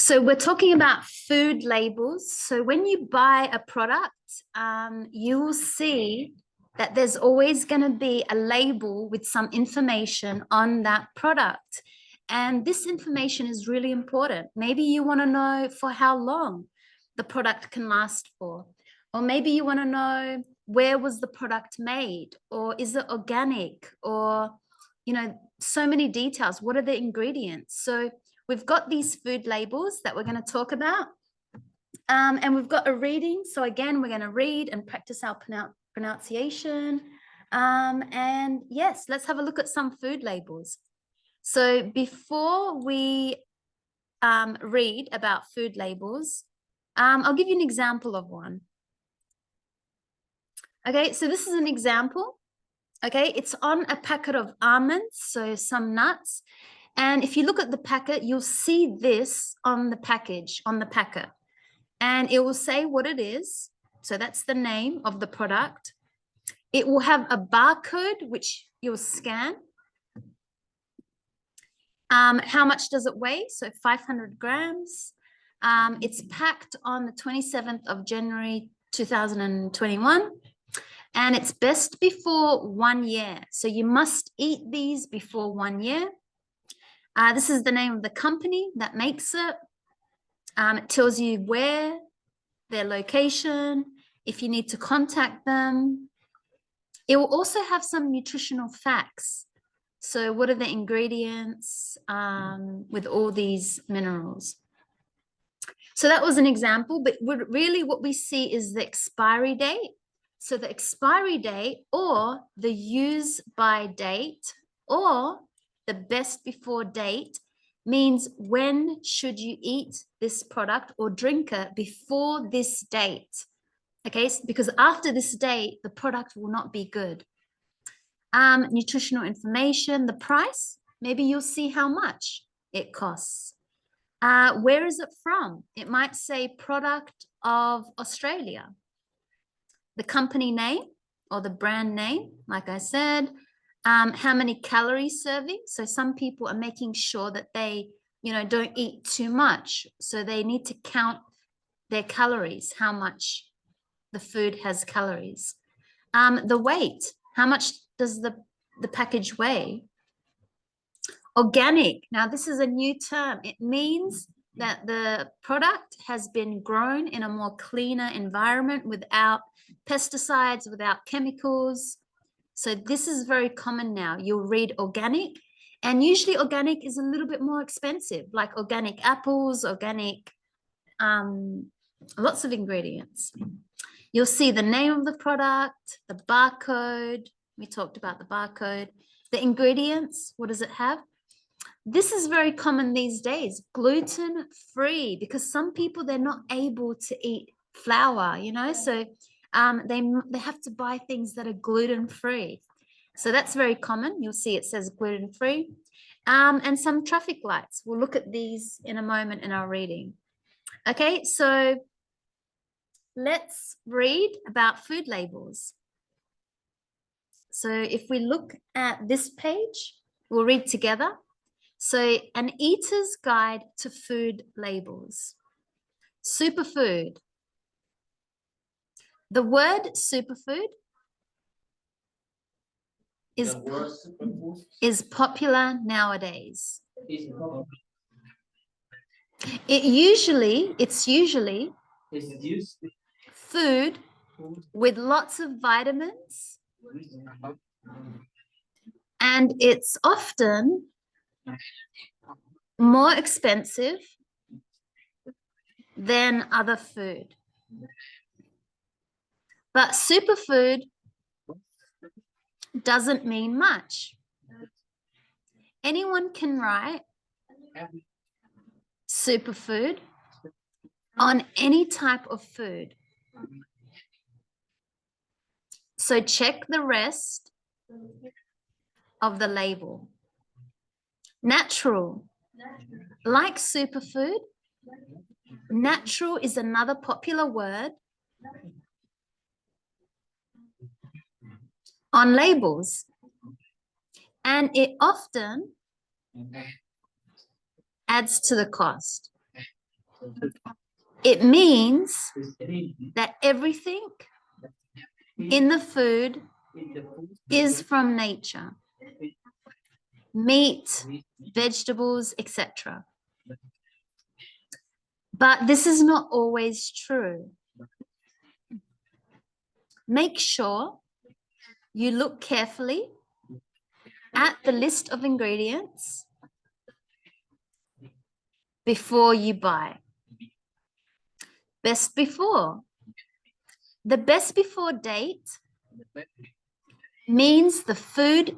So we're talking about food labels. So when you buy a product, you will see that there's always going to be a label with some information on that product. And this information is really important. Maybe you want to know for how long the product can last for, or maybe you want to know where was the product made, or is it organic, or, so many details. What are the ingredients? So we've got these food labels that we're going to talk about. And we've got a reading. So again, we're going to read and practice our pronunciation. And yes, let's have a look at some food labels. So before we read about food labels, I'll give you an example of one. Okay, so this is an example. Okay, it's on a packet of almonds, so some nuts. And if you look at the packet, you'll see this on the package, on the packet. And it will say what it is. So that's the name of the product. It will have a barcode, which you'll scan. How much does it weigh? So 500 grams. It's packed on the 27th of January, 2021. And it's best before 1 year. So you must eat these before 1 year. This is the name of the company that makes it. It tells you where, their location, if you need to contact them. It will also have some nutritional facts. So what are the ingredients with all these minerals? So that was an example, but really what we see is the expiry date. So the expiry date or the use by date or the best before date means when should you eat this product or drink it before this date. Okay, because after this date, the product will not be good. Nutritional information, the price, maybe you'll see how much it costs. Where is it from? It might say product of Australia. The company name or the brand name, like I said, how many calories serving. So some people are making sure that they, don't eat too much. So they need to count their calories, how much the food has calories. The weight, how much does the package weigh? Organic. Now, this is a new term. It means that the product has been grown in a more cleaner environment without pesticides, without chemicals. So this is very common now. You'll read organic, and usually organic is a little bit more expensive, like organic apples, organic, lots of ingredients. You'll see the name of the product, the barcode. We talked about the barcode. The ingredients, what does it have? This is very common these days, gluten-free, because some people, they're not able to eat flour, so they have to buy things that are gluten-free. So that's very common. You'll see it says gluten-free. And some traffic lights. We'll look at these in a moment in our reading. Okay, so let's read about food labels. So if we look at this page, we'll read together. So an eater's guide to food labels. Superfood. The word superfood is popular nowadays. It's usually food with lots of vitamins, and it's often more expensive than other food. But superfood doesn't mean much. Anyone can write superfood on any type of food. So check the rest of the label. Natural, like superfood, natural is another popular word on labels, and it often adds to the cost. It means that everything in the food is from nature. Meat, vegetables, etc. But this is not always true. Make sure you look carefully at the list of ingredients before you buy. Best before. The best before date means the food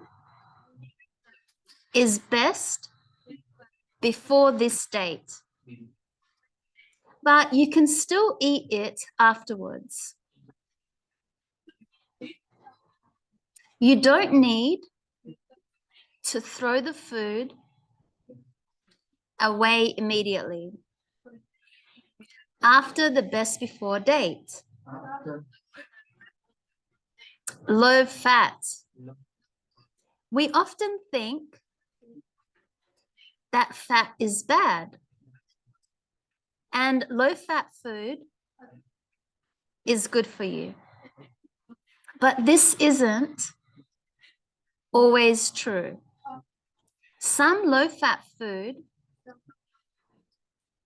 is best before this date, but you can still eat it afterwards. You don't need to throw the food away immediately after the best before date. Low fat. We often think that fat is bad, and low fat food is good for you. But this isn't always true. Some low fat food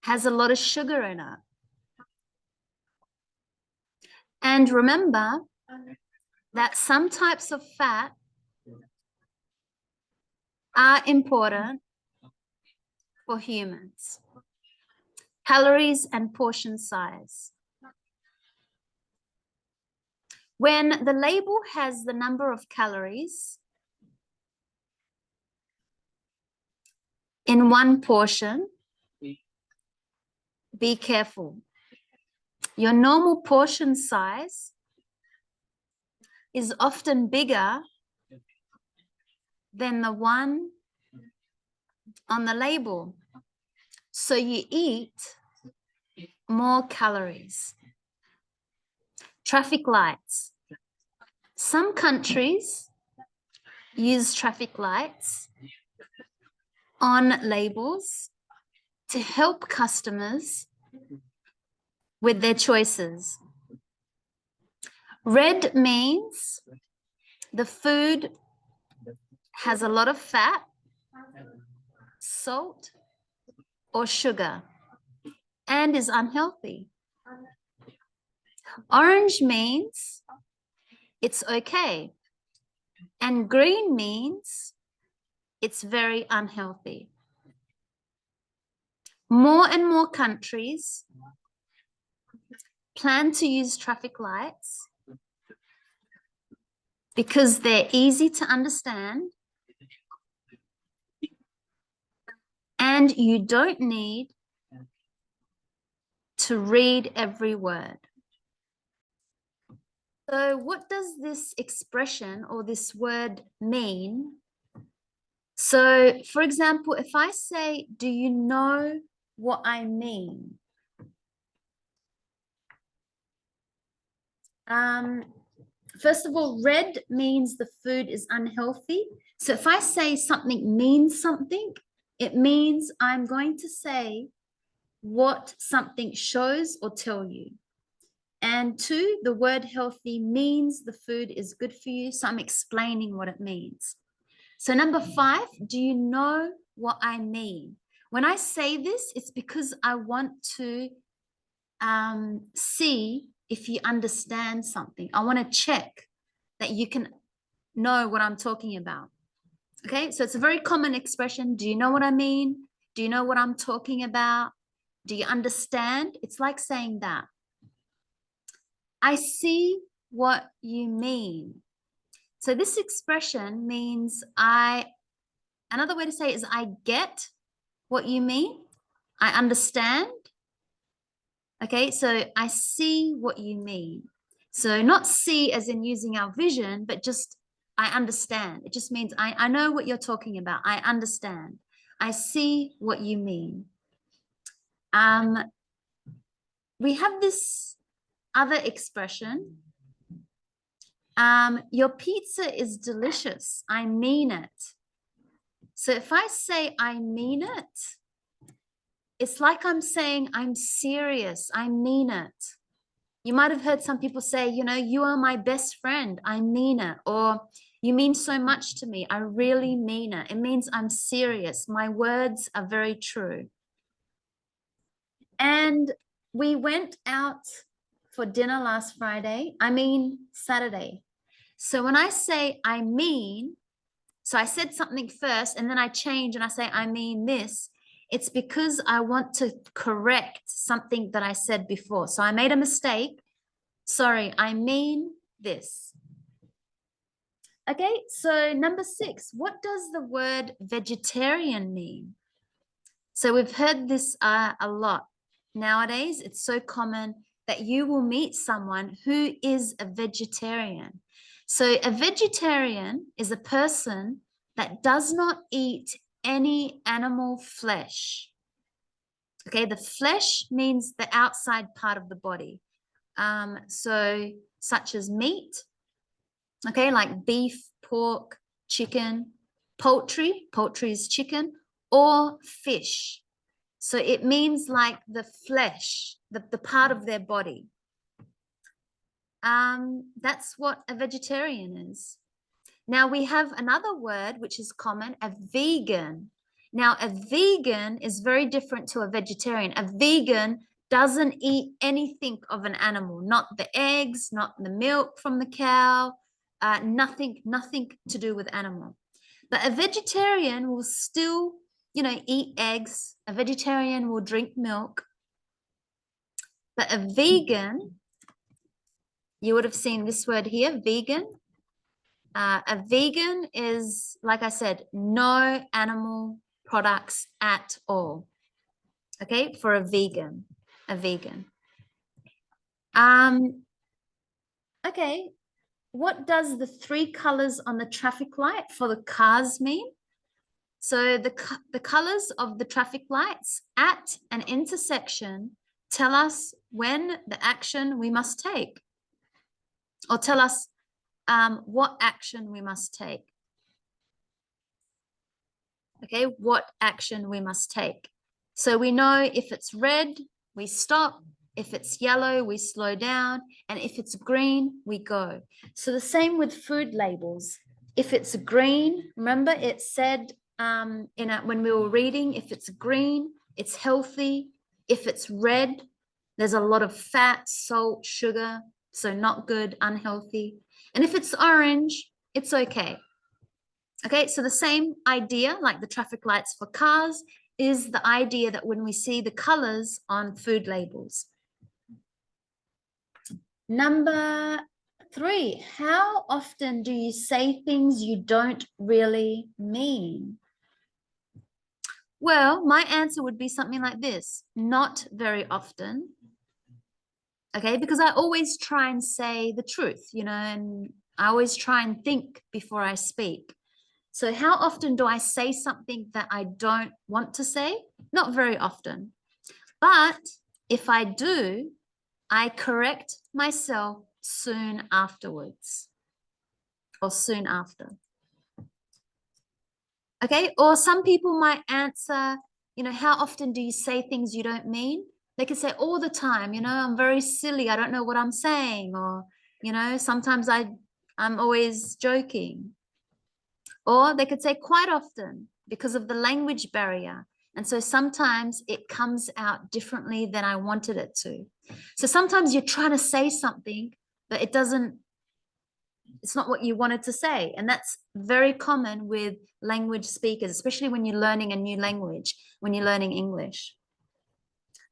has a lot of sugar in it. And remember that some types of fat are important for humans. Calories and portion size. When the label has the number of calories in one portion, be careful. Your normal portion size is often bigger than the one on the label. So you eat more calories. Traffic lights. Some countries use traffic lights on labels to help customers with their choices. Red means the food has a lot of fat, salt, or sugar, and is unhealthy. Orange means it's okay, and green means it's very unhealthy. More and more countries plan to use traffic lights because they're easy to understand and you don't need to read every word. So what does this expression or this word mean? So, for example, if I say, do you know what I mean? First of all, red means the food is unhealthy. So if I say something means something, it means I'm going to say what something shows or tell you. And two, the word healthy means the food is good for you. So I'm explaining what it means. So number 5, do you know what I mean? When I say this, it's because I want to see if you understand something. I want to check that you can know what I'm talking about. Okay, so it's a very common expression. Do you know what I mean? Do you know what I'm talking about? Do you understand? It's like saying that. I see what you mean. So this expression means another way to say it is I get what you mean. I understand. Okay, so I see what you mean. So not see as in using our vision, but just I understand. It just means I know what you're talking about. I understand. I see what you mean. We have this other expression. Your pizza is delicious. I mean it. So if I say I mean it, it's like I'm saying, I'm serious. I mean it. You might have heard some people say, you know, you are my best friend. I mean it. Or you mean so much to me. I really mean it. It means I'm serious. My words are very true. And we went out for dinner last Friday. I mean, Saturday. So when I say I mean, so I said something first and then I change and I say, I mean this. It's because I want to correct something that I said before. So I made a mistake. Sorry, I mean this. Okay, so number 6, what does the word vegetarian mean? So we've heard this a lot. Nowadays, it's so common that you will meet someone who is a vegetarian. So a vegetarian is a person that does not eat any animal flesh. Okay, the flesh means the outside part of the body. So such as meat, okay, like beef, pork, chicken, poultry is chicken, or fish. So it means like the flesh, the part of their body. That's what a vegetarian is. Now we have another word which is common, a vegan. Now a vegan is very different to a vegetarian. A vegan doesn't eat anything of an animal, not the eggs, not the milk from the cow, nothing to do with animal. But a vegetarian will still, you know, eat eggs. A vegetarian will drink milk. But a vegan, you would have seen this word here, vegan. A vegan is, like I said, no animal products at all. Okay, for a vegan. Okay, what does the 3 colors on the traffic light for the cars mean? So the colors of the traffic lights at an intersection tell us when the action we must take, or tell us what action we must take. Okay, what action we must take. So we know if it's red, we stop. If it's yellow, we slow down. And if it's green, we go. So the same with food labels. If it's green, remember it said when we were reading, if it's green, it's healthy. If it's red, there's a lot of fat, salt, sugar, so not good, unhealthy. And if it's orange, it's okay. Okay, so the same idea, like the traffic lights for cars, is the idea that when we see the colors on food labels. Number 3, how often do you say things you don't really mean? Well, my answer would be something like this: not very often. Okay, because I always try and say the truth, you know, and I always try and think before I speak. So how often do I say something that I don't want to say? Not very often. But if I do, I correct myself soon afterwards, or soon after. Okay, or some people might answer, you know, how often do you say things you don't mean? They could say all the time, you know, I'm very silly, I don't know what I'm saying, or, you know, sometimes I'm always joking. Or they could say quite often because of the language barrier. And so sometimes it comes out differently than I wanted it to. So sometimes you're trying to say something, but it's not what you wanted to say. And that's very common with language speakers, especially when you're learning a new language, when you're learning English.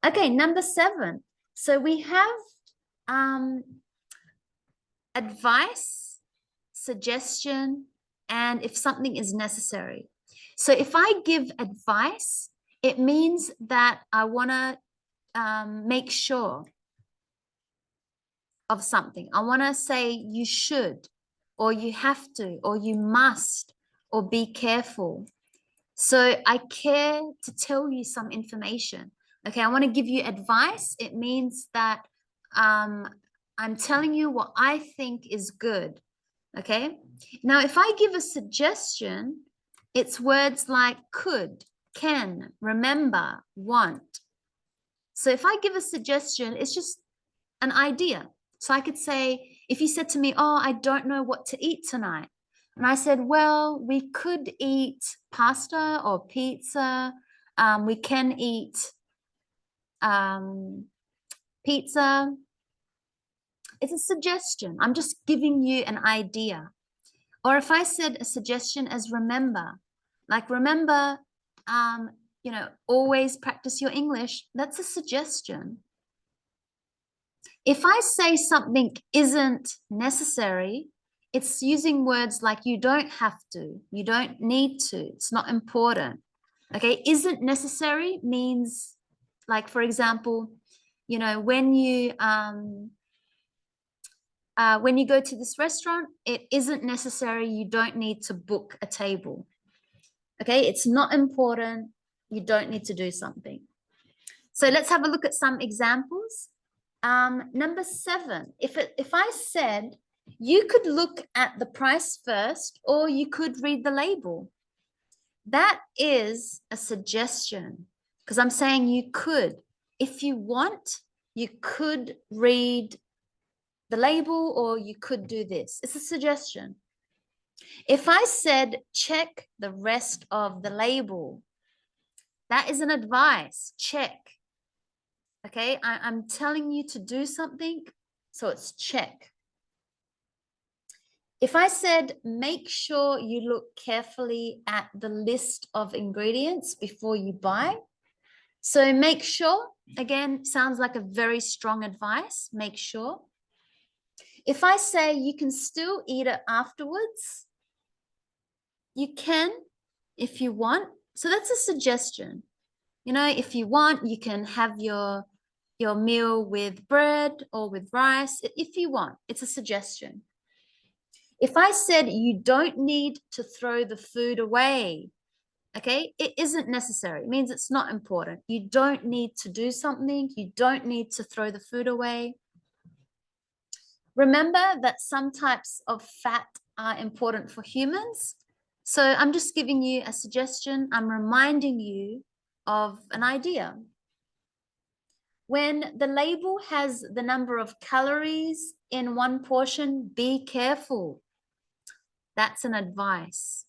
Okay, number 7. So we have advice, suggestion, and if something is necessary. So if I give advice, it means that I want to make sure of something. I want to say you should, or you have to, or you must, or be careful. So I care to tell you some information. Okay, I want to give you advice. It means that I'm telling you what I think is good. Okay, now if I give a suggestion, it's words like could, can, remember, want. So if I give a suggestion, it's just an idea. So I could say, if you said to me, oh, I don't know what to eat tonight. And I said, well, we could eat pasta or pizza. We can eat pizza. It's a suggestion. I'm just giving you an idea. Or if I said a suggestion as remember, like remember, always practice your English, that's a suggestion. If I say something isn't necessary, it's using words like you don't have to, you don't need to, it's not important. Okay, isn't necessary means, like, for example, when you go to this restaurant, it isn't necessary, you don't need to book a table. Okay, it's not important, you don't need to do something. So let's have a look at some examples. Number 7, if I said you could look at the price first or you could read the label, that is a suggestion because I'm saying you could. If you want, you could read the label or you could do this. It's a suggestion. If I said check the rest of the label, that is an advice. Check. Okay, I'm telling you to do something, so it's check. If I said make sure you look carefully at the list of ingredients before you buy, so make sure, again, sounds like a very strong advice, make sure. If I say you can still eat it afterwards, you can if you want. So that's a suggestion. If you want, you can have your meal with bread or with rice. If you want, it's a suggestion. If I said you don't need to throw the food away, okay, it isn't necessary. It means it's not important. You don't need to do something. You don't need to throw the food away. Remember that some types of fat are important for humans. So I'm just giving you a suggestion. I'm reminding you of an idea. When the label has the number of calories in one portion, be careful. That's an advice.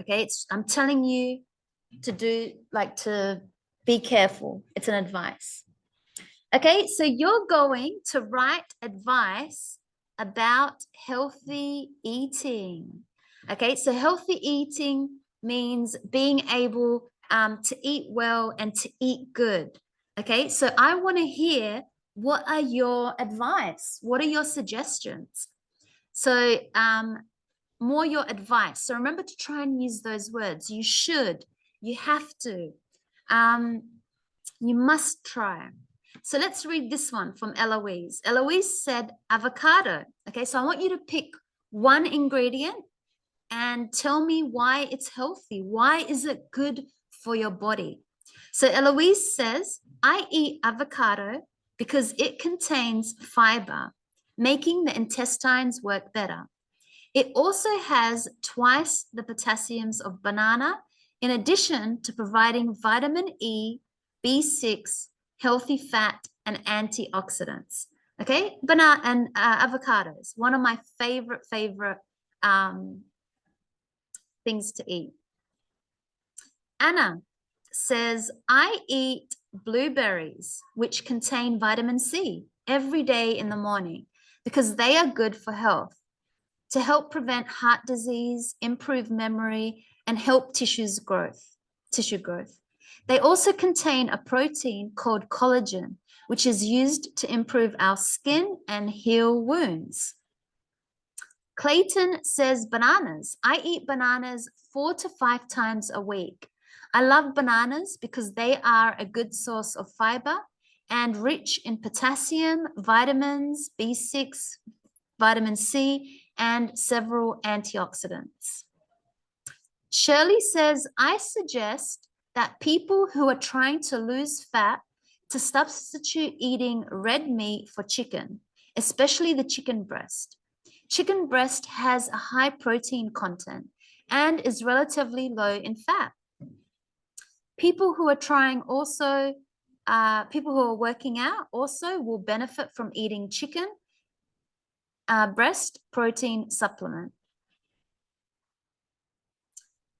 Okay, I'm telling you to be careful. It's an advice. Okay, so you're going to write advice about healthy eating. Okay, so healthy eating means being able to eat well and to eat good. Okay, so I want to hear, what are your advice? What are your suggestions? So more your advice. So remember to try and use those words. You should, you have to, you must try. So let's read this one from Eloise. Eloise said avocado. Okay, so I want you to pick one ingredient and tell me why it's healthy. Why is it good for your body? So Eloise says, I eat avocado because it contains fiber, making the intestines work better. It also has twice the potassiums of banana, in addition to providing vitamin E, B6, healthy fat, and antioxidants. Okay, banana and avocados, one of my favorite things to eat. Anna says, I eat blueberries, which contain vitamin C, every day in the morning because they are good for health, to help prevent heart disease, improve memory, and help tissue growth. They also contain a protein called collagen, which is used to improve our skin and heal wounds. Clayton says bananas. I eat bananas 4 to 5 times a week. I love bananas because they are a good source of fiber and rich in potassium, vitamins, B6, vitamin C, and several antioxidants. Shirley says, I suggest that people who are trying to lose fat to substitute eating red meat for chicken, especially the chicken breast. Chicken breast has a high protein content and is relatively low in fat. People who are trying also, people who are working out also will benefit from eating chicken, breast protein supplement.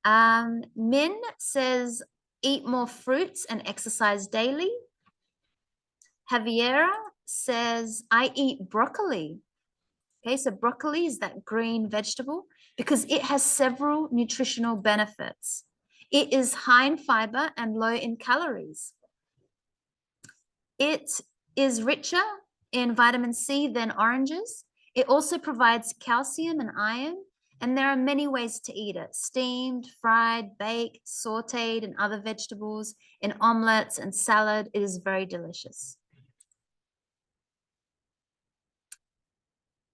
Min says, eat more fruits and exercise daily. Javiera says, I eat broccoli. Okay, so broccoli is that green vegetable because it has several nutritional benefits. It is high in fiber and low in calories. It is richer in vitamin C than oranges. It also provides calcium and iron, and there are many ways to eat it: steamed, fried, baked, sauteed, and other vegetables, in omelets and salad. It is very delicious.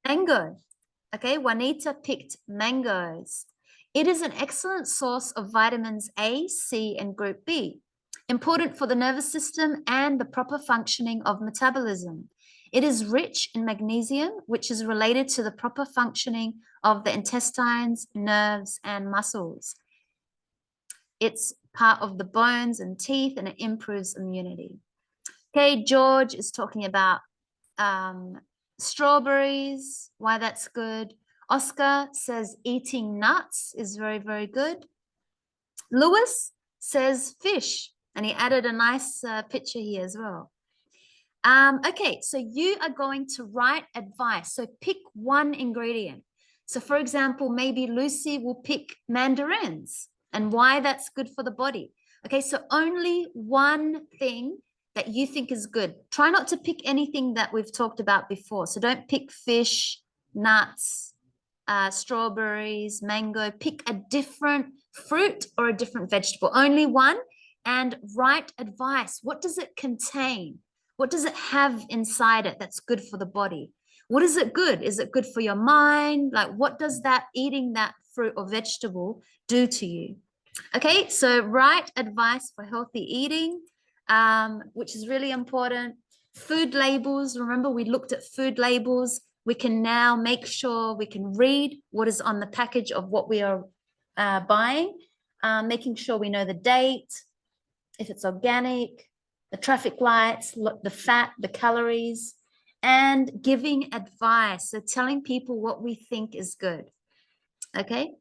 Mango. Okay, Juanita picked mangoes. It is an excellent source of vitamins A, C, and group B, important for the nervous system and the proper functioning of metabolism. It is rich in magnesium, which is related to the proper functioning of the intestines, nerves, and muscles. It's part of the bones and teeth, and it improves immunity. Okay, George is talking about strawberries, why that's good. Oscar says eating nuts is very, very good. Lewis says fish, and he added a nice picture here as well. Okay, so you are going to write advice. So pick one ingredient. So for example, maybe Lucy will pick mandarins and why that's good for the body. Okay, so only one thing that you think is good. Try not to pick anything that we've talked about before. So don't pick fish, nuts, strawberries, mango. Pick a different fruit or a different vegetable. Only one, and write advice. What does it contain? What does it have inside it that's good for the body? What is it good? Is it good for your mind? Like, what does that eating that fruit or vegetable do to you? Okay, so write advice for healthy eating, which is really important. Food labels. Remember, we looked at food labels. We can now make sure we can read what is on the package of what we are buying, making sure we know the date, if it's organic, the traffic lights, the fat, the calories, and giving advice. So telling people what we think is good. Okay.